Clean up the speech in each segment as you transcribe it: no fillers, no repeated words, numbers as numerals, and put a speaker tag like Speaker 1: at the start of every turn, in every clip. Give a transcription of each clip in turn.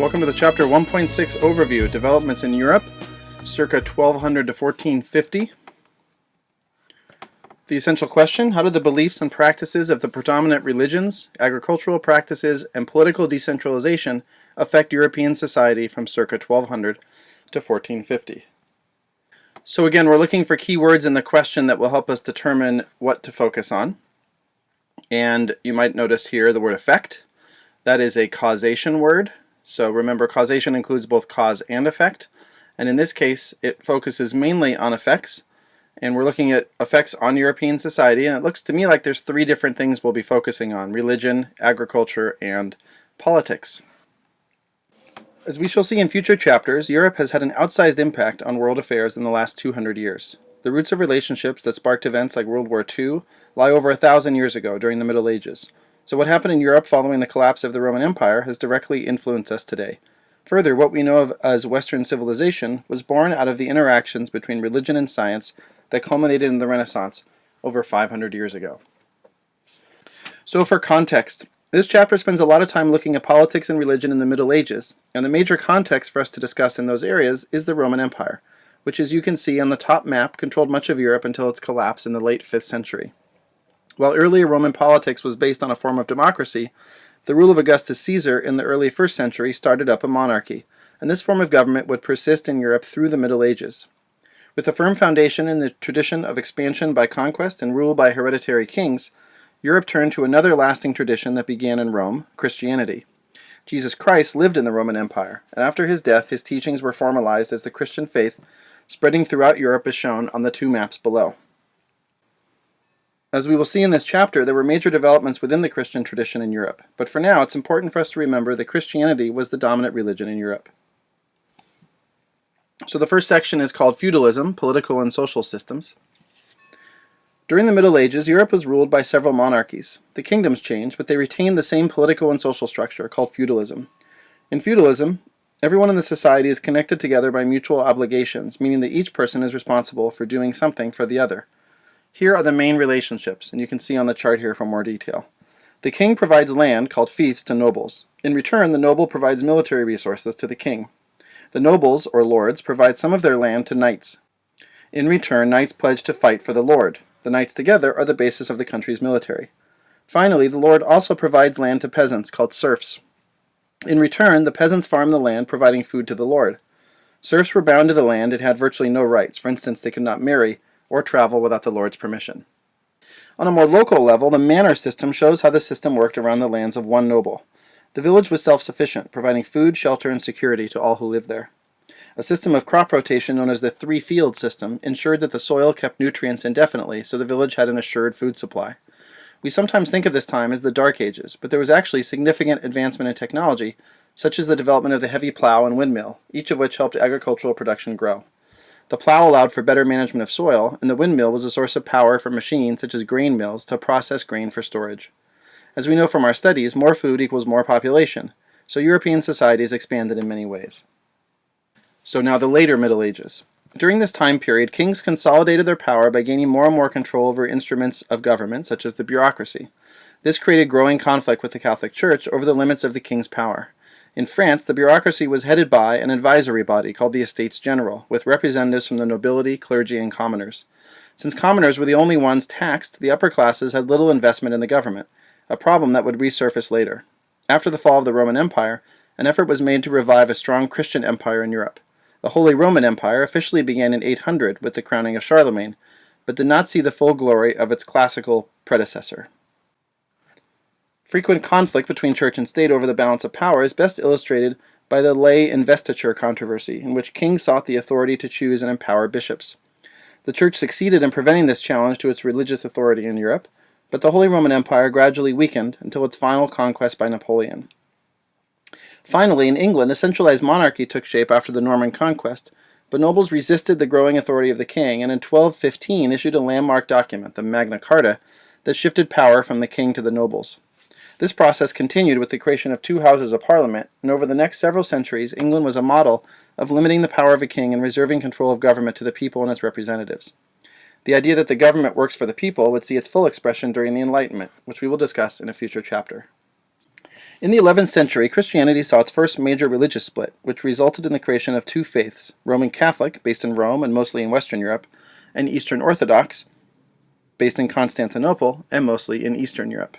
Speaker 1: Welcome to the Chapter 1.6 Overview, Developments in Europe, circa 1200 to 1450. The essential question: how did the beliefs and practices of the predominant religions, agricultural practices, and political decentralization affect European society from circa 1200 to 1450? So again, we're looking for keywords in the question that will help us determine what to focus on. And you might notice here the word effect. That is a causation word. So remember, causation includes both cause and effect. And in this case, it focuses mainly on effects. And we're looking at effects on European society. And it looks to me like there's three different things we'll be focusing on: religion, agriculture, and politics. As we shall see in future chapters, Europe has had an outsized impact on world affairs in the last 200 years. The roots of relationships that sparked events like World War II lie over 1,000 years ago during the Middle Ages. So what happened in Europe following the collapse of the Roman Empire has directly influenced us today. Further, what we know of as Western civilization was born out of the interactions between religion and science that culminated in the Renaissance over 500 years ago. So for context, this chapter spends a lot of time looking at politics and religion in the Middle Ages, and the major context for us to discuss in those areas is the Roman Empire, which, as you can see on the top map, controlled much of Europe until its collapse in the late 5th century. While earlier Roman politics was based on a form of democracy, the rule of Augustus Caesar in the early 1st century started up a monarchy, and this form of government would persist in Europe through the Middle Ages. With a firm foundation in the tradition of expansion by conquest and rule by hereditary kings, Europe turned to another lasting tradition that began in Rome, Christianity. Jesus Christ lived in the Roman Empire, and after his death his teachings were formalized as the Christian faith, spreading throughout Europe as shown on the two maps below. As we will see in this chapter, there were major developments within the Christian tradition in Europe, but for now it's important for us to remember that Christianity was the dominant religion in Europe. So the first section is called Feudalism, Political and Social Systems. During the Middle Ages, Europe was ruled by several monarchies. The kingdoms changed, but they retained the same political and social structure, called feudalism. In feudalism, everyone in the society is connected together by mutual obligations, meaning that each person is responsible for doing something for the other. Here are the main relationships, and you can see on the chart here for more detail. The king provides land, called fiefs, to nobles. In return, the noble provides military resources to the king. The nobles, or lords, provide some of their land to knights. In return, knights pledge to fight for the lord. The knights together are the basis of the country's military. Finally, the lord also provides land to peasants, called serfs. In return, the peasants farm the land, providing food to the lord. Serfs were bound to the land and had virtually no rights. For instance, they could not marry or travel without the lord's permission. On a more local level, the manor system shows how the system worked around the lands of one noble. The village was self-sufficient, providing food, shelter, and security to all who lived there. A system of crop rotation known as the three-field system ensured that the soil kept nutrients indefinitely, so the village had an assured food supply. We sometimes think of this time as the Dark Ages, but there was actually significant advancement in technology, such as the development of the heavy plow and windmill, each of which helped agricultural production grow. The plow allowed for better management of soil, and the windmill was a source of power for machines such as grain mills to process grain for storage. As we know from our studies, more food equals more population, so European societies expanded in many ways. So now the later Middle Ages. During this time period, kings consolidated their power by gaining more and more control over instruments of government, such as the bureaucracy. This created growing conflict with the Catholic Church over the limits of the king's power. In France, the bureaucracy was headed by an advisory body called the Estates General, with representatives from the nobility, clergy, and commoners. Since commoners were the only ones taxed, the upper classes had little investment in the government, a problem that would resurface later. After the fall of the Roman Empire, an effort was made to revive a strong Christian empire in Europe. The Holy Roman Empire officially began in 800 with the crowning of Charlemagne, but did not see the full glory of its classical predecessor. Frequent conflict between church and state over the balance of power is best illustrated by the lay investiture controversy, in which kings sought the authority to choose and empower bishops. The church succeeded in preventing this challenge to its religious authority in Europe, but the Holy Roman Empire gradually weakened until its final conquest by Napoleon. Finally, in England, a centralized monarchy took shape after the Norman conquest, but nobles resisted the growing authority of the king, and in 1215 issued a landmark document, the Magna Carta, that shifted power from the king to the nobles. This process continued with the creation of two houses of parliament, and over the next several centuries, England was a model of limiting the power of a king and reserving control of government to the people and its representatives. The idea that the government works for the people would see its full expression during the Enlightenment, which we will discuss in a future chapter. In the 11th century, Christianity saw its first major religious split, which resulted in the creation of two faiths: Roman Catholic, based in Rome and mostly in Western Europe, and Eastern Orthodox, based in Constantinople and mostly in Eastern Europe.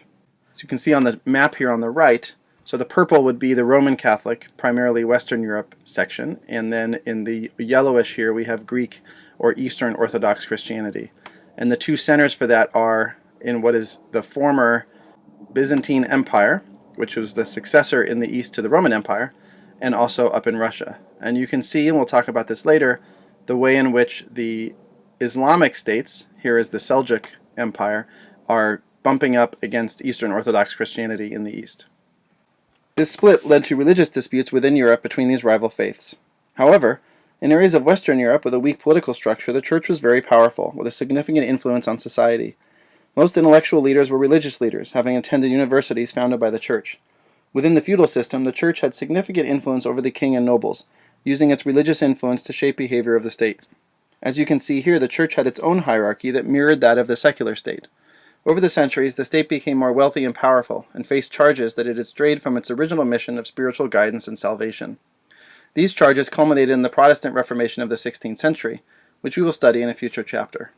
Speaker 1: As you can see on the map here on the right, so the purple would be the Roman Catholic, primarily Western Europe section, and then in the yellowish here we have Greek or Eastern Orthodox Christianity. And the two centers for that are in what is the former Byzantine Empire, which was the successor in the east to the Roman Empire, and also up in Russia. And you can see, and we'll talk about this later, the way in which the Islamic states, here is the Seljuk Empire, are bumping up against Eastern Orthodox Christianity in the east. This split led to religious disputes within Europe between these rival faiths. However, in areas of Western Europe with a weak political structure, the church was very powerful, with a significant influence on society. Most intellectual leaders were religious leaders, having attended universities founded by the church. Within the feudal system, the church had significant influence over the king and nobles, using its religious influence to shape behavior of the state. As you can see here, the church had its own hierarchy that mirrored that of the secular state. Over the centuries, the state became more wealthy and powerful, and faced charges that it had strayed from its original mission of spiritual guidance and salvation. These charges culminated in the Protestant Reformation of the 16th century, which we will study in a future chapter.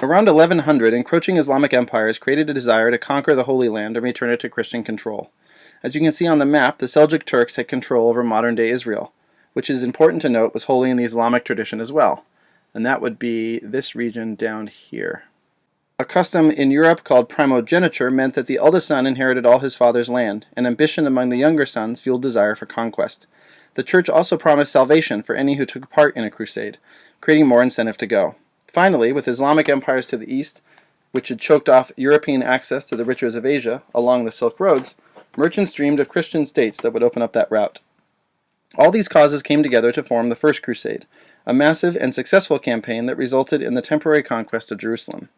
Speaker 1: Around 1100, encroaching Islamic empires created a desire to conquer the Holy Land and return it to Christian control. As you can see on the map, the Seljuk Turks had control over modern-day Israel, which is important to note was holy in the Islamic tradition as well, and that would be this region down here. A custom in Europe called primogeniture meant that the eldest son inherited all his father's land, and ambition among the younger sons fueled desire for conquest. The church also promised salvation for any who took part in a crusade, creating more incentive to go. Finally, with Islamic empires to the east, which had choked off European access to the riches of Asia along the Silk Roads, merchants dreamed of Christian states that would open up that route. All these causes came together to form the First Crusade, a massive and successful campaign that resulted in the temporary conquest of Jerusalem.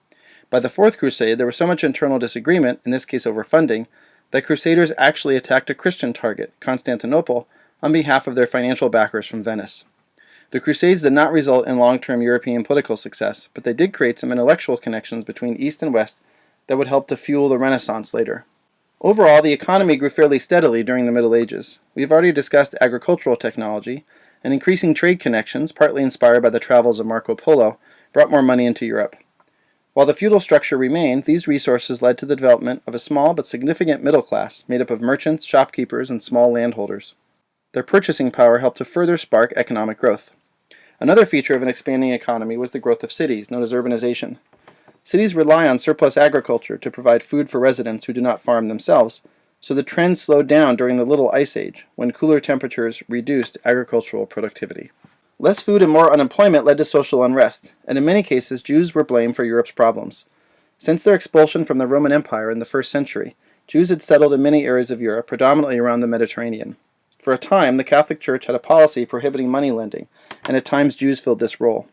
Speaker 1: By the Fourth Crusade, there was so much internal disagreement, in this case over funding, that Crusaders actually attacked a Christian target, Constantinople, on behalf of their financial backers from Venice. The Crusades did not result in long-term European political success, but they did create some intellectual connections between East and West that would help to fuel the Renaissance later. Overall, the economy grew fairly steadily during the Middle Ages. We have already discussed agricultural technology, and increasing trade connections, partly inspired by the travels of Marco Polo, brought more money into Europe. While the feudal structure remained, these resources led to the development of a small but significant middle class made up of merchants, shopkeepers, and small landholders. Their purchasing power helped to further spark economic growth. Another feature of an expanding economy was the growth of cities, known as urbanization. Cities rely on surplus agriculture to provide food for residents who do not farm themselves, so the trend slowed down during the Little Ice Age, when cooler temperatures reduced agricultural productivity. Less food and more unemployment led to social unrest, and in many cases Jews were blamed for Europe's problems. Since their expulsion from the Roman Empire in the 1st century, Jews had settled in many areas of Europe, predominantly around the Mediterranean. For a time, the Catholic Church had a policy prohibiting money lending, and at times Jews filled this role.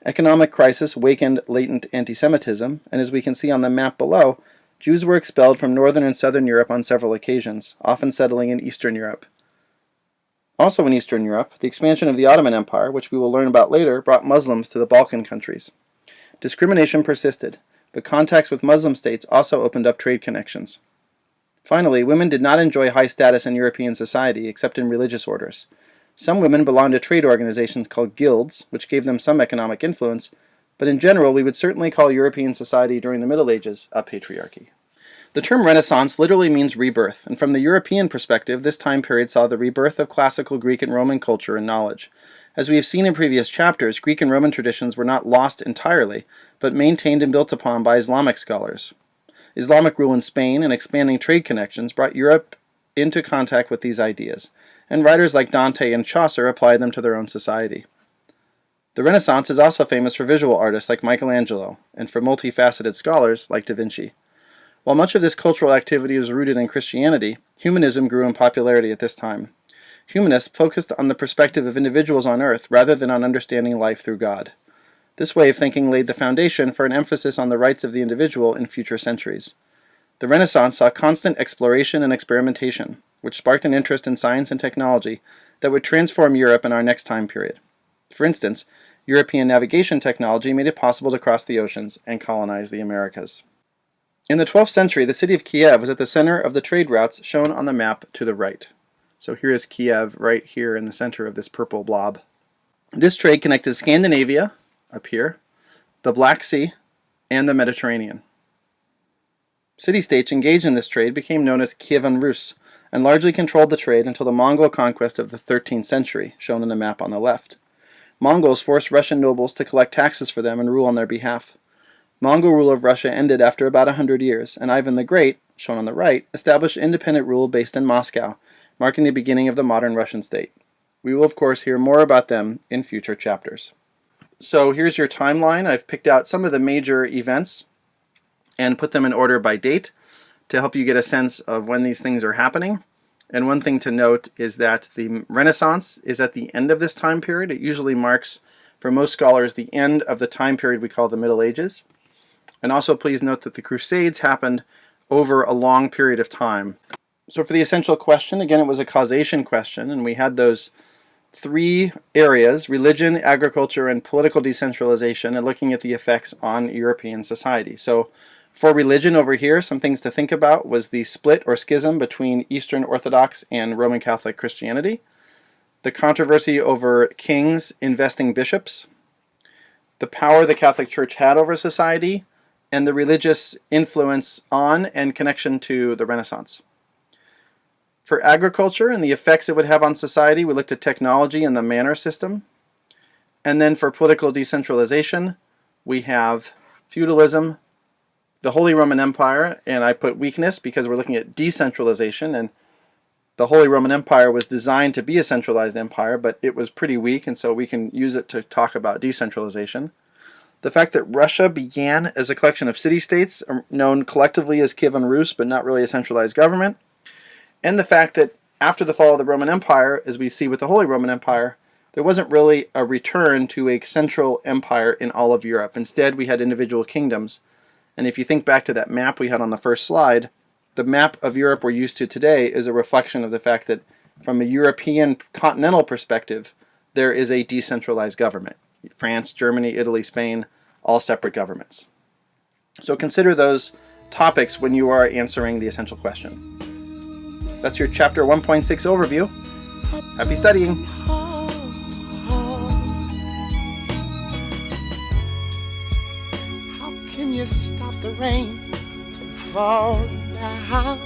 Speaker 1: Economic crisis awakened latent anti-Semitism, and as we can see on the map below, Jews were expelled from northern and southern Europe on several occasions, often settling in Eastern Europe. Also in Eastern Europe, the expansion of the Ottoman Empire, which we will learn about later, brought Muslims to the Balkan countries. Discrimination persisted, but contacts with Muslim states also opened up trade connections. Finally, women did not enjoy high status in European society except in religious orders. Some women belonged to trade organizations called guilds, which gave them some economic influence, but in general we would certainly call European society during the Middle Ages a patriarchy. The term Renaissance literally means rebirth, and from the European perspective, this time period saw the rebirth of classical Greek and Roman culture and knowledge. As we have seen in previous chapters, Greek and Roman traditions were not lost entirely, but maintained and built upon by Islamic scholars. Islamic rule in Spain and expanding trade connections brought Europe into contact with these ideas, and writers like Dante and Chaucer applied them to their own society. The Renaissance is also famous for visual artists like Michelangelo, and for multifaceted scholars like Da Vinci. While much of this cultural activity was rooted in Christianity, humanism grew in popularity at this time. Humanists focused on the perspective of individuals on earth rather than on understanding life through God. This way of thinking laid the foundation for an emphasis on the rights of the individual in future centuries. The Renaissance saw constant exploration and experimentation, which sparked an interest in science and technology that would transform Europe in our next time period. For instance, European navigation technology made it possible to cross the oceans and colonize the Americas. In the 12th century, the city of Kiev was at the center of the trade routes shown on the map to the right. So here is Kiev right here in the center of this purple blob. This trade connected Scandinavia, up here, the Black Sea, and the Mediterranean. City-states engaged in this trade became known as Kievan Rus and largely controlled the trade until the Mongol conquest of the 13th century, shown in the map on the left. Mongols forced Russian nobles to collect taxes for them and rule on their behalf. Mongol rule of Russia ended after about 100 years, and Ivan the Great, shown on the right, established independent rule based in Moscow, marking the beginning of the modern Russian state. We will, of course, hear more about them in future chapters. So here's your timeline. I've picked out some of the major events and put them in order by date to help you get a sense of when these things are happening. And one thing to note is that the Renaissance is at the end of this time period. It usually marks, for most scholars, the end of the time period we call the Middle Ages. And also please note that the Crusades happened over a long period of time. So for the essential question, again, it was a causation question, and we had those three areas: religion, agriculture, and political decentralization, and looking at the effects on European society. So for religion over here, some things to think about was the split or schism between Eastern Orthodox and Roman Catholic Christianity, the controversy over kings investing bishops, the power the Catholic Church had over society, and the religious influence on and connection to the Renaissance. For agriculture and the effects it would have on society, we looked at technology and the manor system. And then for political decentralization, we have feudalism, the Holy Roman Empire, and I put weakness because we're looking at decentralization, and the Holy Roman Empire was designed to be a centralized empire, but it was pretty weak, and so we can use it to talk about decentralization. The fact that Russia began as a collection of city-states, known collectively as Kievan Rus, but not really a centralized government. And the fact that after the fall of the Roman Empire, as we see with the Holy Roman Empire, there wasn't really a return to a central empire in all of Europe. Instead, we had individual kingdoms. And if you think back to that map we had on the first slide, the map of Europe we're used to today is a reflection of the fact that from a European continental perspective, there is a decentralized government. France, Germany, Italy, Spain, all separate governments. So consider those topics when you are answering the essential question. That's your chapter 1.6 overview. Happy studying!
Speaker 2: How can you stop the rain from falling down?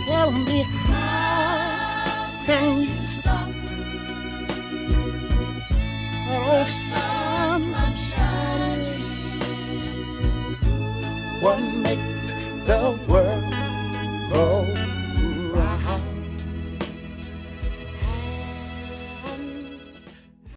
Speaker 2: Tell me how.